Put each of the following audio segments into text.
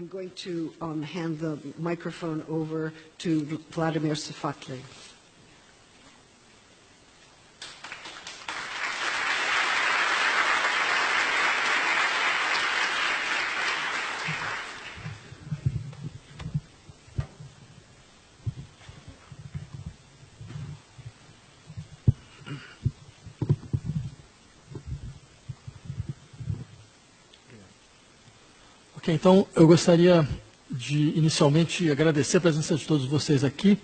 I'm going to hand the microphone over to Vladimir Safatli. Ok, então eu gostaria de inicialmente agradecer a presença de todos vocês aqui,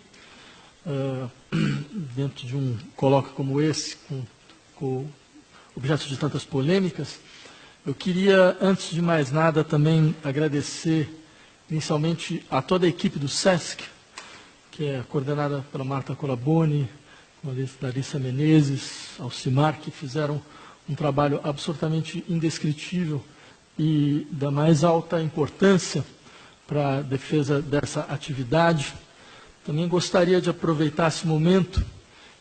dentro de um colóquio como esse, com objeto de tantas polêmicas. Eu queria, antes de mais nada, também agradecer inicialmente a toda a equipe do SESC, que é coordenada pela Marta Colaboni, com a Larissa Menezes, Alcimar, que fizeram um trabalho absolutamente indescritível e da mais alta importância para a defesa dessa atividade. Também gostaria de aproveitar esse momento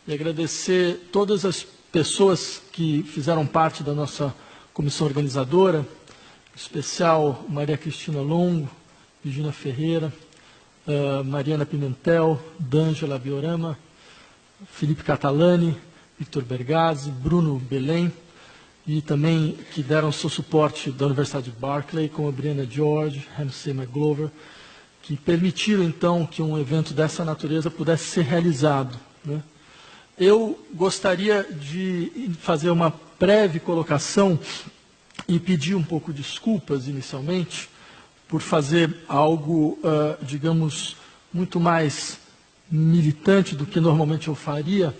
e agradecer todas as pessoas que fizeram parte da nossa comissão organizadora, em especial Maria Cristina Longo, Virginia Ferreira, Mariana Pimentel, D'Angela Biorama, Felipe Catalani, Victor Bergazzi, Bruno Belém, e também que deram seu suporte da Universidade de Berkeley, como a Brianna George, Ramsey McGlover, que permitiram, então, que um evento dessa natureza pudesse ser realizado, né? Eu gostaria de fazer uma breve colocação e pedir um pouco de desculpas, inicialmente, por fazer algo, digamos, muito mais militante do que normalmente eu faria,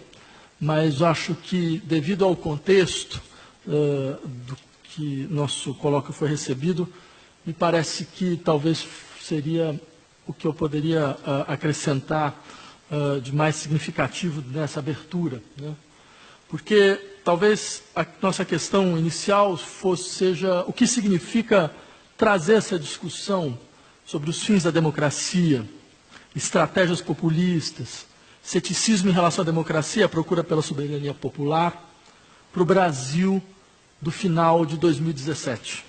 mas acho que, devido ao contexto do que nosso colóquio foi recebido, me parece que talvez seria o que eu poderia acrescentar de mais significativo nessa abertura, né? Porque talvez a nossa questão inicial seja o que significa trazer essa discussão sobre os fins da democracia, estratégias populistas, ceticismo em relação à democracia, a procura pela soberania popular, para o Brasil do final de 2017.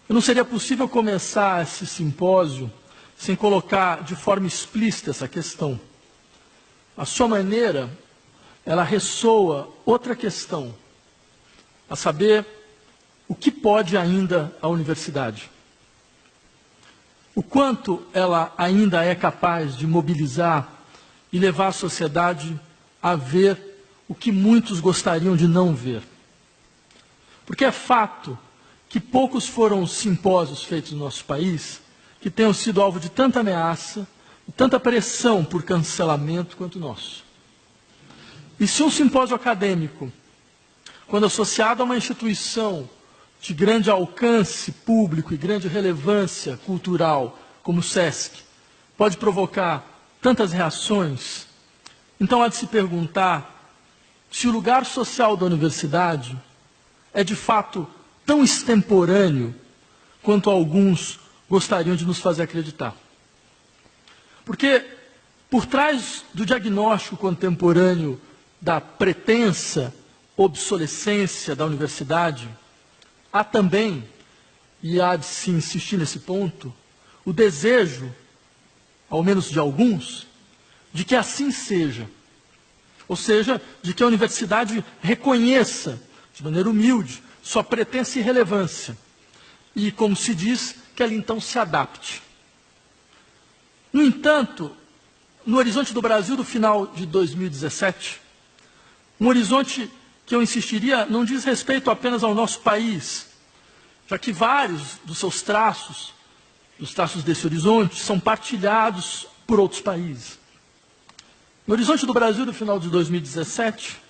Não seria possível começar esse simpósio sem colocar de forma explícita essa questão. À sua maneira, ela ressoa outra questão, a saber, o que pode ainda a universidade? O quanto ela ainda é capaz de mobilizar e levar a sociedade a ver o que muitos gostariam de não ver. Porque é fato que poucos foram os simpósios feitos no nosso país que tenham sido alvo de tanta ameaça e tanta pressão por cancelamento quanto o nosso. E se um simpósio acadêmico, quando associado a uma instituição de grande alcance público e grande relevância cultural, como o SESC, pode provocar tantas reações, então há de se perguntar se o lugar social da universidade é de fato tão extemporâneo quanto alguns gostariam de nos fazer acreditar. Porque por trás do diagnóstico contemporâneo da pretensa obsolescência da universidade, há também, e há de se insistir nesse ponto, o desejo, ao menos de alguns, de que assim seja. Ou seja, de que a universidade reconheça, de maneira humilde, sua pretensa irrelevância. E, como se diz, que ela então se adapte. No entanto, no horizonte do Brasil do final de 2017, um horizonte que eu insistiria não diz respeito apenas ao nosso país, já que vários dos seus traços, os traços desse horizonte, são partilhados por outros países. No horizonte do Brasil do final de 2017,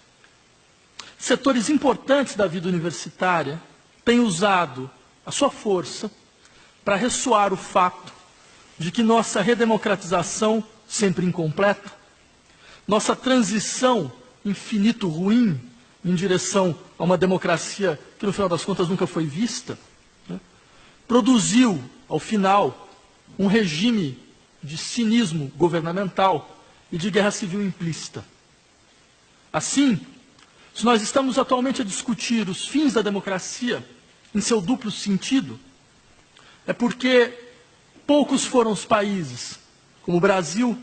setores importantes da vida universitária têm usado a sua força para ressoar o fato de que nossa redemocratização, sempre incompleta, nossa transição infinito ruim em direção a uma democracia que, no final das contas, nunca foi vista, né, produziu, ao final, um regime de cinismo governamental e de guerra civil implícita. Assim, se nós estamos atualmente a discutir os fins da democracia em seu duplo sentido, é porque poucos foram os países, como o Brasil,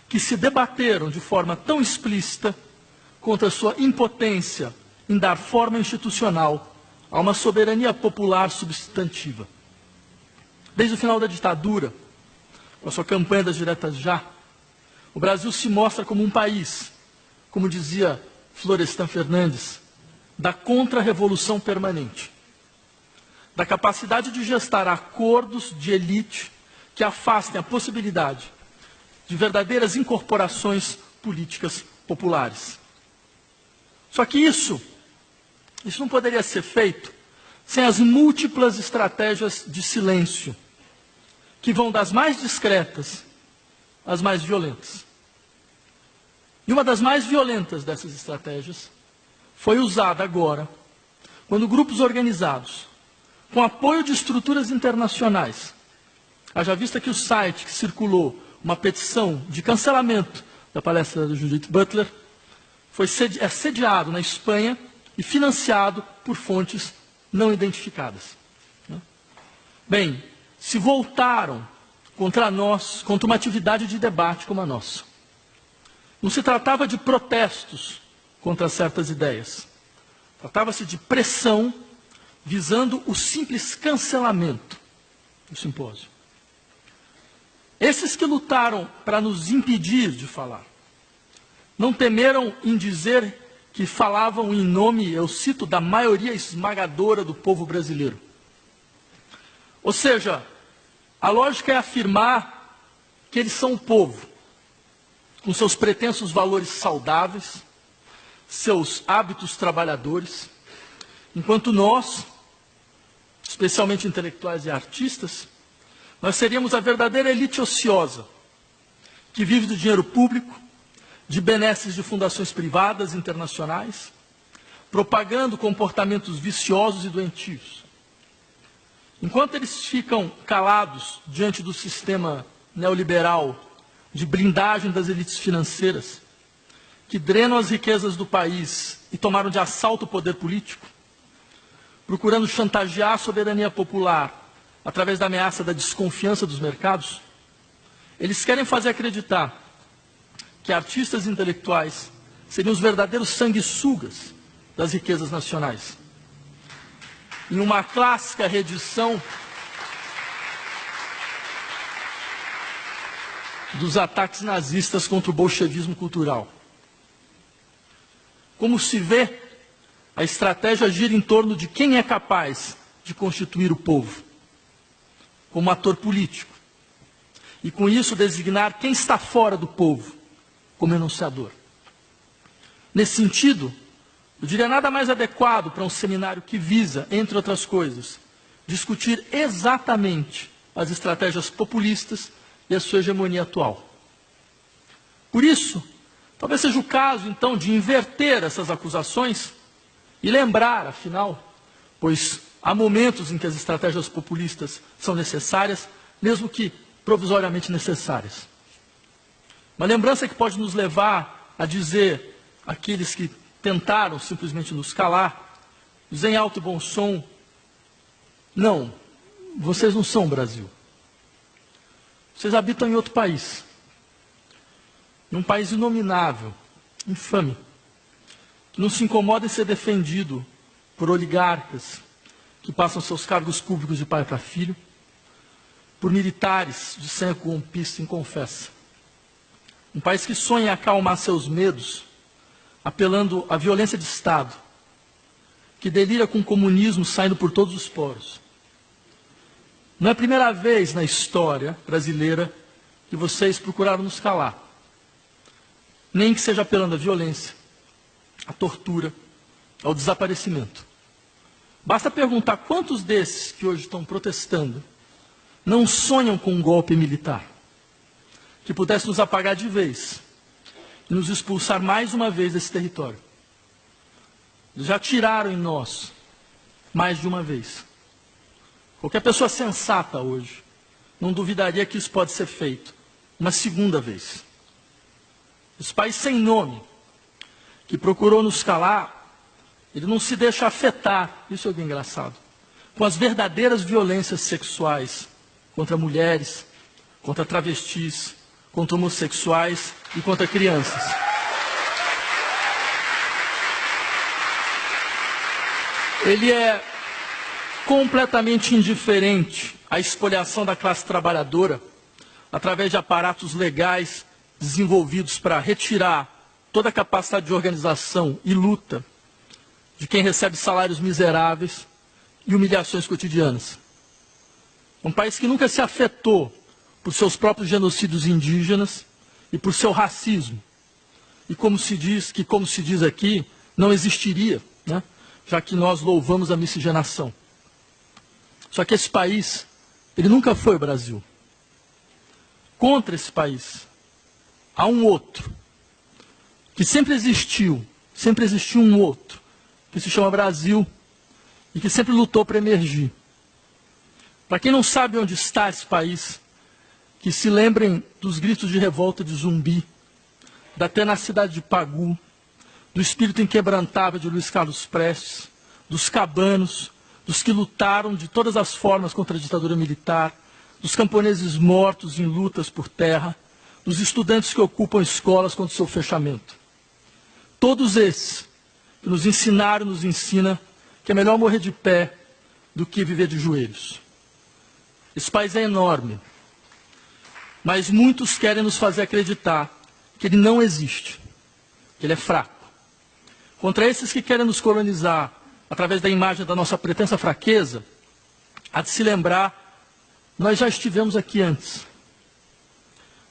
que se debateram de forma tão explícita contra a sua impotência em dar forma institucional a uma soberania popular substantiva. Desde o final da ditadura, com a sua campanha das diretas já, o Brasil se mostra como um país, como dizia Florestan Fernandes, da contra-revolução permanente, da capacidade de gestar acordos de elite que afastem a possibilidade de verdadeiras incorporações políticas populares. Só que isso não poderia ser feito sem as múltiplas estratégias de silêncio, que vão das mais discretas às mais violentas. E uma das mais violentas dessas estratégias foi usada agora, quando grupos organizados, com apoio de estruturas internacionais, haja vista que o site que circulou uma petição de cancelamento da palestra da Judith Butler foi sediado na Espanha e financiado por fontes não identificadas. Bem, se voltaram contra nós, contra uma atividade de debate como a nossa. Não se tratava de protestos contra certas ideias. Tratava-se de pressão visando o simples cancelamento do simpósio. Esses que lutaram para nos impedir de falar, não temeram em dizer que falavam em nome, eu cito, da maioria esmagadora do povo brasileiro. Ou seja, a lógica é afirmar que eles são o povo, com seus pretensos valores saudáveis, seus hábitos trabalhadores, enquanto nós, especialmente intelectuais e artistas, nós seríamos a verdadeira elite ociosa, que vive do dinheiro público, de benesses de fundações privadas internacionais, propagando comportamentos viciosos e doentios. Enquanto eles ficam calados diante do sistema neoliberal de blindagem das elites financeiras, que drenam as riquezas do país e tomaram de assalto o poder político, procurando chantagear a soberania popular através da ameaça da desconfiança dos mercados, eles querem fazer acreditar que artistas intelectuais seriam os verdadeiros sanguessugas das riquezas nacionais. Em uma clássica reedição dos ataques nazistas contra o bolchevismo cultural. Como se vê, a estratégia gira em torno de quem é capaz de constituir o povo como ator político, e com isso designar quem está fora do povo como enunciador. Nesse sentido, eu diria nada mais adequado para um seminário que visa, entre outras coisas, discutir exatamente as estratégias populistas e a sua hegemonia atual. Por isso, talvez seja o caso, então, de inverter essas acusações e lembrar, afinal, pois há momentos em que as estratégias populistas são necessárias, mesmo que provisoriamente necessárias. Uma lembrança que pode nos levar a dizer àqueles que tentaram simplesmente nos calar, dizer em alto e bom som: não, vocês não são o Brasil. Vocês habitam em outro país. Num país inominável, infame, que não se incomoda em ser defendido por oligarcas que passam seus cargos públicos de pai para filho, por militares de sangue corrompista inconfessa. Um país que sonha em acalmar seus medos, apelando à violência de Estado, que delira com o comunismo saindo por todos os poros. Não é a primeira vez na história brasileira que vocês procuraram nos calar, nem que seja apelando à violência, à tortura, ao desaparecimento. Basta perguntar quantos desses que hoje estão protestando não sonham com um golpe militar, que pudesse nos apagar de vez e nos expulsar mais uma vez desse território. Eles já tiraram em nós mais de uma vez. Qualquer pessoa sensata hoje não duvidaria que isso pode ser feito uma segunda vez. Esse país sem nome, que procurou nos calar, ele não se deixa afetar, isso é o que é engraçado, com as verdadeiras violências sexuais contra mulheres, contra travestis, contra homossexuais e contra crianças. Ele é completamente indiferente à espoliação da classe trabalhadora através de aparatos legais desenvolvidos para retirar toda a capacidade de organização e luta de quem recebe salários miseráveis e humilhações cotidianas. Um país que nunca se afetou por seus próprios genocídios indígenas e por seu racismo. E como se diz aqui, não existiria, né? Já que nós louvamos a miscigenação. Só que esse país, ele nunca foi o Brasil. Contra esse país, há um outro, que sempre existiu um outro, que se chama Brasil, e que sempre lutou para emergir. Para quem não sabe onde está esse país, que se lembrem dos gritos de revolta de Zumbi, da tenacidade de Pagu, do espírito inquebrantável de Luiz Carlos Prestes, dos cabanos, dos que lutaram de todas as formas contra a ditadura militar, dos camponeses mortos em lutas por terra, dos estudantes que ocupam escolas contra o seu fechamento. Todos esses que nos ensinaram, nos ensinam que é melhor morrer de pé do que viver de joelhos. Esse país é enorme, mas muitos querem nos fazer acreditar que ele não existe, que ele é fraco. Contra esses que querem nos colonizar através da imagem da nossa pretensa fraqueza, há de se lembrar, nós já estivemos aqui antes.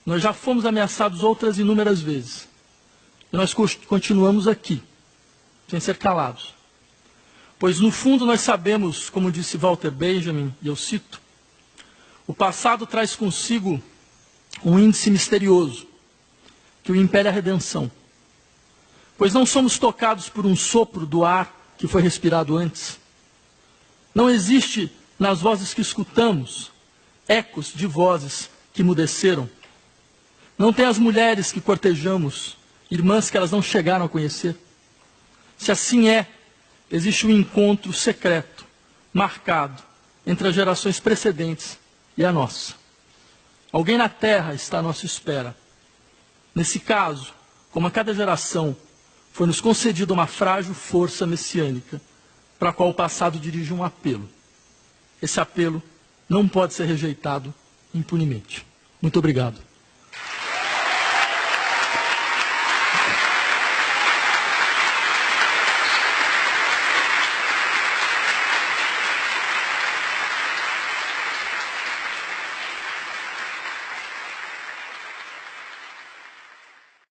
Nós já fomos ameaçados outras inúmeras vezes. E nós continuamos aqui, sem ser calados. Pois no fundo nós sabemos, como disse Walter Benjamin, e eu cito, o passado traz consigo um índice misterioso, que o impele a redenção. Pois não somos tocados por um sopro do ar que foi respirado antes. Não existe nas vozes que escutamos ecos de vozes que emudeceram. Não tem as mulheres que cortejamos, irmãs que elas não chegaram a conhecer. Se assim é, existe um encontro secreto, marcado, entre as gerações precedentes e a nossa. Alguém na Terra está à nossa espera. Nesse caso, como a cada geração, foi-nos concedida uma frágil força messiânica, para a qual o passado dirige um apelo. Esse apelo não pode ser rejeitado impunemente. Muito obrigado.